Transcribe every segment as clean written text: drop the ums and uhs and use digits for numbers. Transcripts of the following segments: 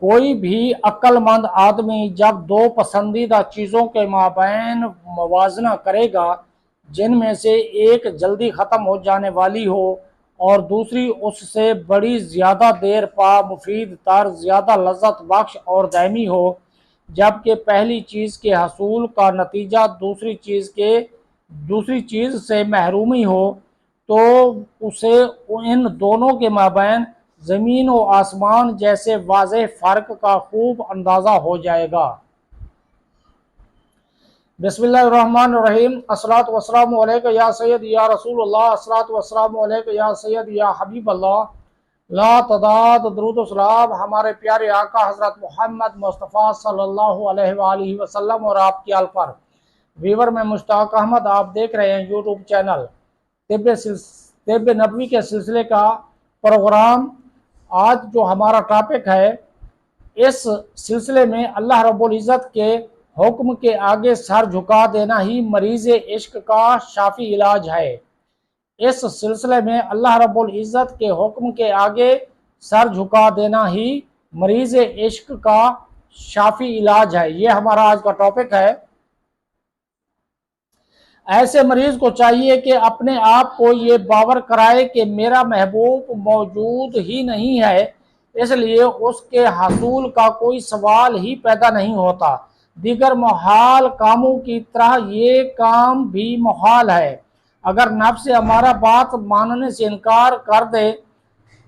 کوئی بھی عقل مند آدمی جب دو پسندیدہ چیزوں کے مابین موازنہ کرے گا جن میں سے ایک جلدی ختم ہو جانے والی ہو اور دوسری اس سے بڑی زیادہ دیر پا مفید تر، زیادہ لذت بخش اور دائمی ہو، جبکہ پہلی چیز کے حصول کا نتیجہ دوسری چیز سے محرومی ہو، تو اسے ان دونوں کے مابین زمین و آسمان جیسے واضح فرق کا خوب اندازہ ہو جائے گا۔ بسم اللہ الرحمن الرحیم۔ الصلاۃ والسلام علیک یا سید یا رسول اللہ، الصلاۃ والسلام علیک یا سید یا حبیب اللہ، لا تعداد درود و سلام ہمارے پیارے آقا حضرت محمد مصطفیٰ صلی اللہ علیہ وآلہ وسلم اور آپ کی آل پر۔ ویور میں مشتاق احمد، آپ دیکھ رہے ہیں یوٹیوب چینل طب نبوی کے سلسلے کا پروگرام۔ آج جو ہمارا ٹاپک ہے، اس سلسلے میں اللہ رب العزت کے حکم کے آگے سر جھکا دینا ہی مریض عشق کا شافی علاج ہے۔ اس سلسلے میں اللہ رب العزت کے حکم کے آگے سر جھکا دینا ہی مریض عشق کا شافی علاج ہے، یہ ہمارا آج کا ٹاپک ہے۔ ایسے مریض کو چاہیے کہ اپنے آپ کو یہ باور کرائے کہ میرا محبوب موجود ہی نہیں ہے، اس لیے اس کے حصول کا کوئی سوال ہی پیدا نہیں ہوتا۔ دیگر محال کاموں کی طرح یہ کام بھی محال ہے۔ اگر نفس ہمارا بات ماننے سے انکار کر دے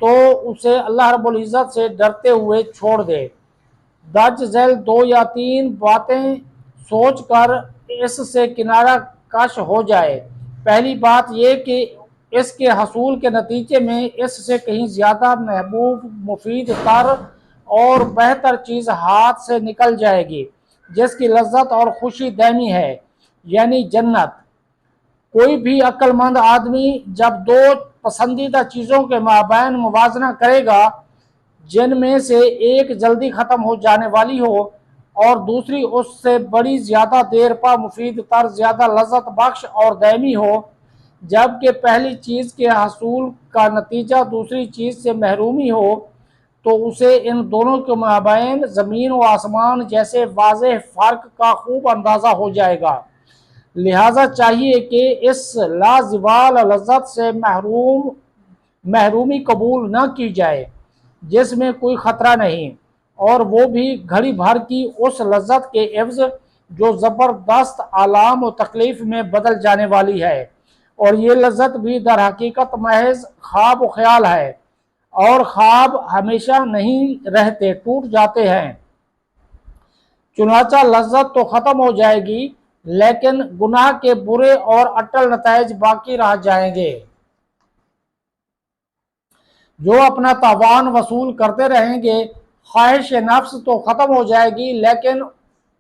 تو اسے اللہ رب العزت سے ڈرتے ہوئے چھوڑ دے۔ درج ذیل 2 یا 3 باتیں سوچ کر اس سے کنارہ کش ہو جائے۔ پہلی بات یہ کہ اس کے حصول کے نتیجے میں اس سے کہیں زیادہ محبوب، مفید تر اور بہتر چیز ہاتھ سے نکل جائے گی، جس کی لذت اور خوشی دائمی ہے، یعنی جنت۔ کوئی بھی عقل مند آدمی جب دو پسندیدہ چیزوں کے مابین موازنہ کرے گا جن میں سے ایک جلدی ختم ہو جانے والی ہو اور دوسری اس سے بڑی زیادہ دیر پا مفید تر، زیادہ لذت بخش اور دائمی ہو، جبکہ پہلی چیز کے حصول کا نتیجہ دوسری چیز سے محرومی ہو، تو اسے ان دونوں کے مابین زمین و آسمان جیسے واضح فرق کا خوب اندازہ ہو جائے گا۔ لہذا چاہیے کہ اس لازوال لذت سے محرومی قبول نہ کی جائے جس میں کوئی خطرہ نہیں، اور وہ بھی گھڑی بھر کی اس لذت کے عوض جو زبردست آلام و تکلیف میں بدل جانے والی ہے، اور یہ لذت بھی در حقیقت محض خواب و خیال ہے، اور خواب ہمیشہ نہیں رہتے، ٹوٹ جاتے ہیں۔ چنانچہ لذت تو ختم ہو جائے گی لیکن گناہ کے برے اور اٹل نتائج باقی رہ جائیں گے۔ جو اپنا تاوان وصول کرتے رہیں گے، خواہش نفس تو ختم ہو جائے گی لیکن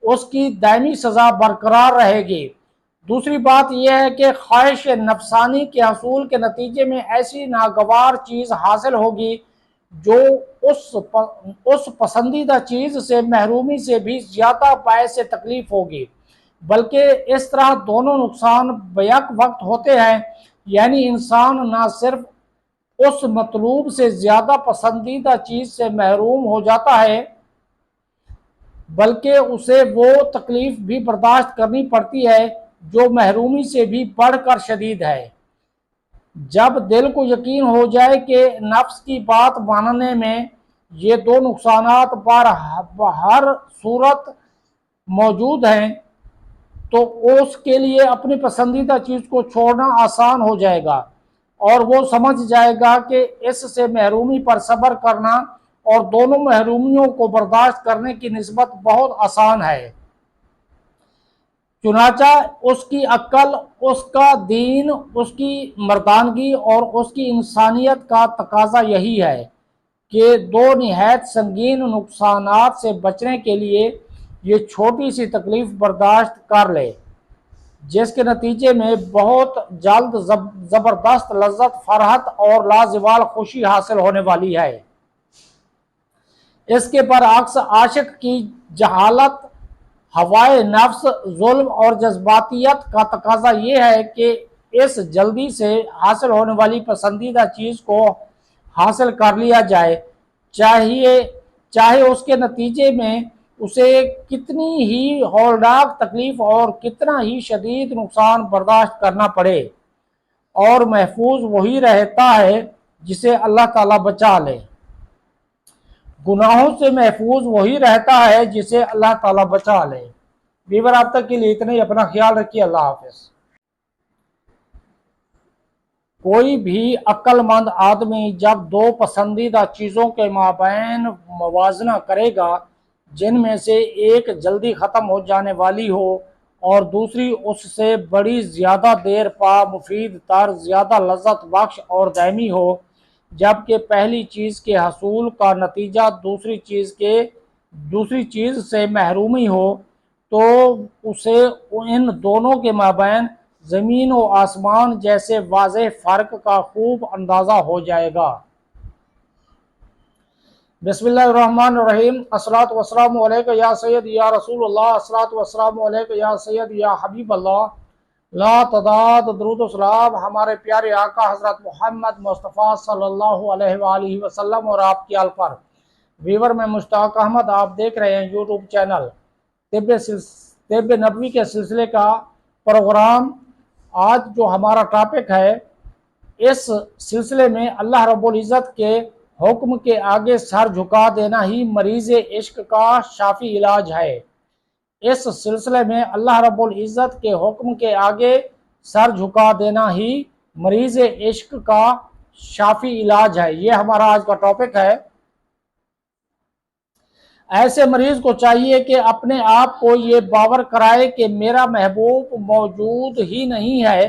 اس کی دائمی سزا برقرار رہے گی۔ دوسری بات یہ ہے کہ خواہش نفسانی کے حصول کے نتیجے میں ایسی ناگوار چیز حاصل ہوگی جو اس پسندیدہ چیز سے محرومی سے بھی زیادہ باعث تکلیف ہوگی، بلکہ اس طرح دونوں نقصان بیک وقت ہوتے ہیں، یعنی انسان نہ صرف اس مطلوب سے زیادہ پسندیدہ چیز سے محروم ہو جاتا ہے بلکہ اسے وہ تکلیف بھی برداشت کرنی پڑتی ہے جو محرومی سے بھی بڑھ کر شدید ہے۔ جب دل کو یقین ہو جائے کہ نفس کی بات ماننے میں یہ دو نقصانات ہر صورت موجود ہیں تو اس کے لیے اپنی پسندیدہ چیز کو چھوڑنا آسان ہو جائے گا، اور وہ سمجھ جائے گا کہ اس سے محرومی پر صبر کرنا اور دونوں محرومیوں کو برداشت کرنے کی نسبت بہت آسان ہے۔ چنانچہ اس کی عقل، اس کا دین، اس کی مردانگی اور اس کی انسانیت کا تقاضا یہی ہے کہ دو نہایت سنگین نقصانات سے بچنے کے لیے یہ چھوٹی سی تکلیف برداشت کر لے، جس کے نتیجے میں بہت جلد زبردست لذت، فرحت اور لازوال خوشی حاصل ہونے والی ہے۔ اس کے برعکس عاشق کی جہالت، ہوائے نفس، ظلم اور جذباتیت کا تقاضا یہ ہے کہ اس جلدی سے حاصل ہونے والی پسندیدہ چیز کو حاصل کر لیا جائے، چاہے اس کے نتیجے میں اسے کتنی ہی ہولناک تکلیف اور کتنا ہی شدید نقصان برداشت کرنا پڑے، اور محفوظ وہی رہتا ہے جسے اللہ تعالیٰ بچا لے۔ گناہوں سے محفوظ وہی رہتا ہے جسے اللہ تعالیٰ بچا لے۔ ویور آپ تک کے لیے اتنے ہی، اپنا خیال رکھیے، اللہ حافظ۔ کوئی بھی عقل مند آدمی جب دو پسندیدہ چیزوں کے مابین موازنہ کرے گا جن میں سے ایک جلدی ختم ہو جانے والی ہو اور دوسری اس سے بڑی زیادہ دیر پا مفید تر، زیادہ لذت بخش اور دائمی ہو، جبکہ پہلی چیز کے حصول کا نتیجہ دوسری چیز سے محرومی ہو، تو اسے ان دونوں کے مابین زمین و آسمان جیسے واضح فرق کا خوب اندازہ ہو جائے گا۔ بسم اللہ الرحمن الرحیم۔ الصلاۃ والسلام علیک یا سید یا رسول اللہ، الصلاۃ والسلام علیک یا سید یا حبیب اللہ، لا تعداد درود و سلام ہمارے پیارے آقا حضرت محمد مصطفیٰ صلی اللہ علیہ وآلہ وسلم اور آپ کی آل پر۔ ویور میں مشتاق احمد، آپ دیکھ رہے ہیں یوٹیوب چینل طب نبوی کے سلسلے کا پروگرام۔ آج جو ہمارا ٹاپک ہے، اس سلسلے میں اللہ رب العزت کے حکم کے آگے سر جھکا دینا ہی مریض عشق کا شافی علاج ہے۔ اس سلسلے میں اللہ رب العزت کے حکم کے آگے سر جھکا دینا ہی مریض عشق کا شافی علاج ہے، یہ ہمارا آج کا ٹاپک ہے۔ ایسے مریض کو چاہیے کہ اپنے آپ کو یہ باور کرائے کہ میرا محبوب موجود ہی نہیں ہے،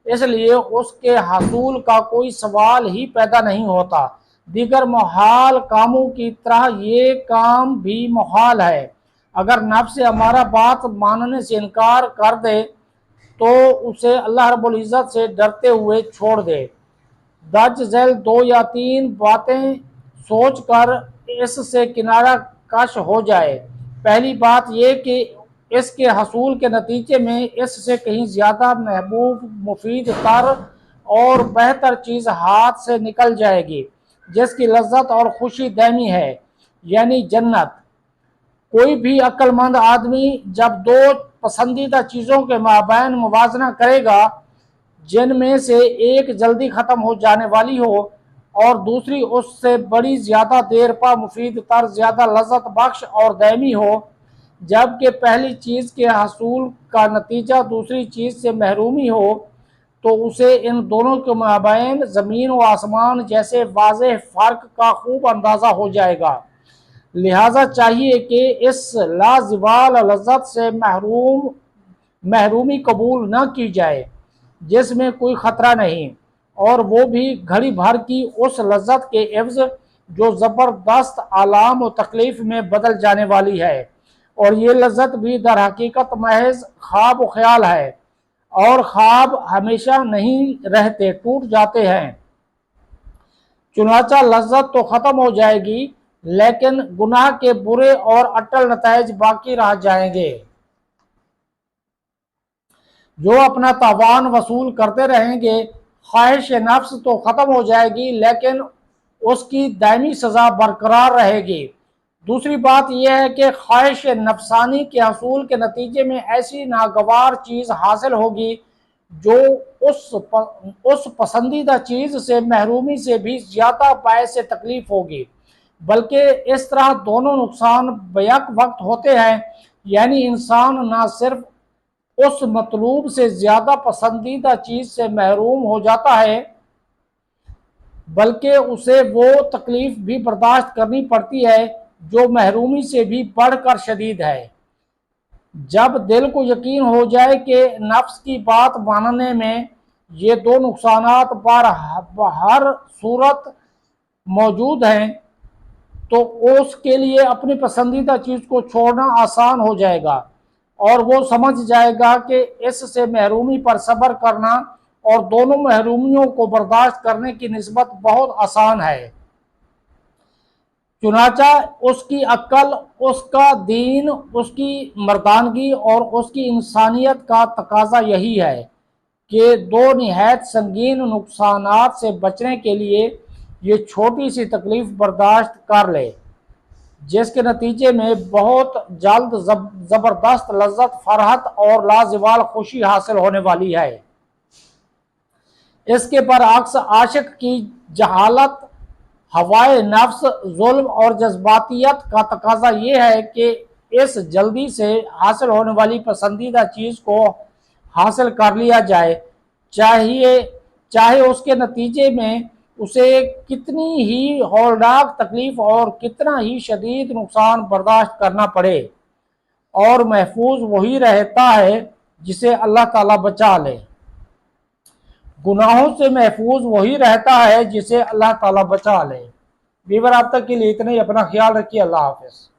اس لیے اس کے حصول کا کوئی سوال ہی پیدا نہیں ہوتا۔ دیگر محال کاموں کی طرح یہ کام بھی محال ہے۔ اگر نفس ہمارا بات ماننے سے انکار کر دے تو اسے اللہ رب العزت سے ڈرتے ہوئے چھوڑ دے۔ درج ذیل 2 یا 3 باتیں سوچ کر اس سے کنارہ کش ہو جائے۔ پہلی بات یہ کہ اس کے حصول کے نتیجے میں اس سے کہیں زیادہ محبوب، مفید تر اور بہتر چیز ہاتھ سے نکل جائے گی جس کی لذت اور خوشی دائمی ہے، یعنی جنت۔ کوئی بھی عقل مند آدمی جب دو پسندیدہ چیزوں کے مابین موازنہ کرے گا جن میں سے ایک جلدی ختم ہو جانے والی ہو اور دوسری اس سے بڑی زیادہ دیر پا مفید تر، زیادہ لذت بخش اور دائمی ہو، جبکہ پہلی چیز کے حصول کا نتیجہ دوسری چیز سے محرومی ہو، تو اسے ان دونوں کے مابین زمین و آسمان جیسے واضح فرق کا خوب اندازہ ہو جائے گا۔ لہذا چاہیے کہ اس لازوال لذت سے محرومی قبول نہ کی جائے جس میں کوئی خطرہ نہیں، اور وہ بھی گھڑی بھر کی اس لذت کے عوض جو زبردست آلام و تکلیف میں بدل جانے والی ہے، اور یہ لذت بھی در حقیقت محض خواب و خیال ہے، اور خواب ہمیشہ نہیں رہتے، ٹوٹ جاتے ہیں۔ چنانچہ لذت تو ختم ہو جائے گی لیکن گناہ کے برے اور اٹل نتائج باقی رہ جائیں گے۔ جو اپنا تاوان وصول کرتے رہیں گے، خواہش نفس تو ختم ہو جائے گی لیکن اس کی دائمی سزا برقرار رہے گی۔ دوسری بات یہ ہے کہ خواہش نفسانی کے حصول کے نتیجے میں ایسی ناگوار چیز حاصل ہوگی جو اس پسندیدہ چیز سے محرومی سے بھی زیادہ باعث تکلیف ہوگی، بلکہ اس طرح دونوں نقصان بیک وقت ہوتے ہیں، یعنی انسان نہ صرف اس مطلوب سے زیادہ پسندیدہ چیز سے محروم ہو جاتا ہے بلکہ اسے وہ تکلیف بھی برداشت کرنی پڑتی ہے جو محرومی سے بھی بڑھ کر شدید ہے۔ جب دل کو یقین ہو جائے کہ نفس کی بات ماننے میں یہ دو نقصانات ہر صورت موجود ہیں تو اس کے لیے اپنی پسندیدہ چیز کو چھوڑنا آسان ہو جائے گا، اور وہ سمجھ جائے گا کہ اس سے محرومی پر صبر کرنا اور دونوں محرومیوں کو برداشت کرنے کی نسبت بہت آسان ہے۔ چنانچہ اس کی عقل، اس کا دین، اس کی مردانگی اور اس کی انسانیت کا تقاضا یہی ہے کہ دو نہایت سنگین نقصانات سے بچنے کے لیے یہ چھوٹی سی تکلیف برداشت کر لے۔ جس کے نتیجے میں بہت جلد زبردست لذت، فرحت اور لازوال خوشی حاصل ہونے والی ہے۔ اس کے برعکس عاشق کی جہالت، ہوائے نفس، ظلم اور جذباتیت کا تقاضا یہ ہے کہ اس جلدی سے حاصل ہونے والی پسندیدہ چیز کو حاصل کر لیا جائے، چاہے اس کے نتیجے میں اسے کتنی ہی ہولناک تکلیف اور کتنا ہی شدید نقصان برداشت کرنا پڑے۔ اور محفوظ وہی رہتا ہے جسے اللہ تعالیٰ بچا لے۔ گناہوں سے محفوظ وہی رہتا ہے جسے اللہ تعالیٰ بچا لے۔ ویور اب تک کے لیے اتنے ہی، اپنا خیال رکھیے، اللہ حافظ۔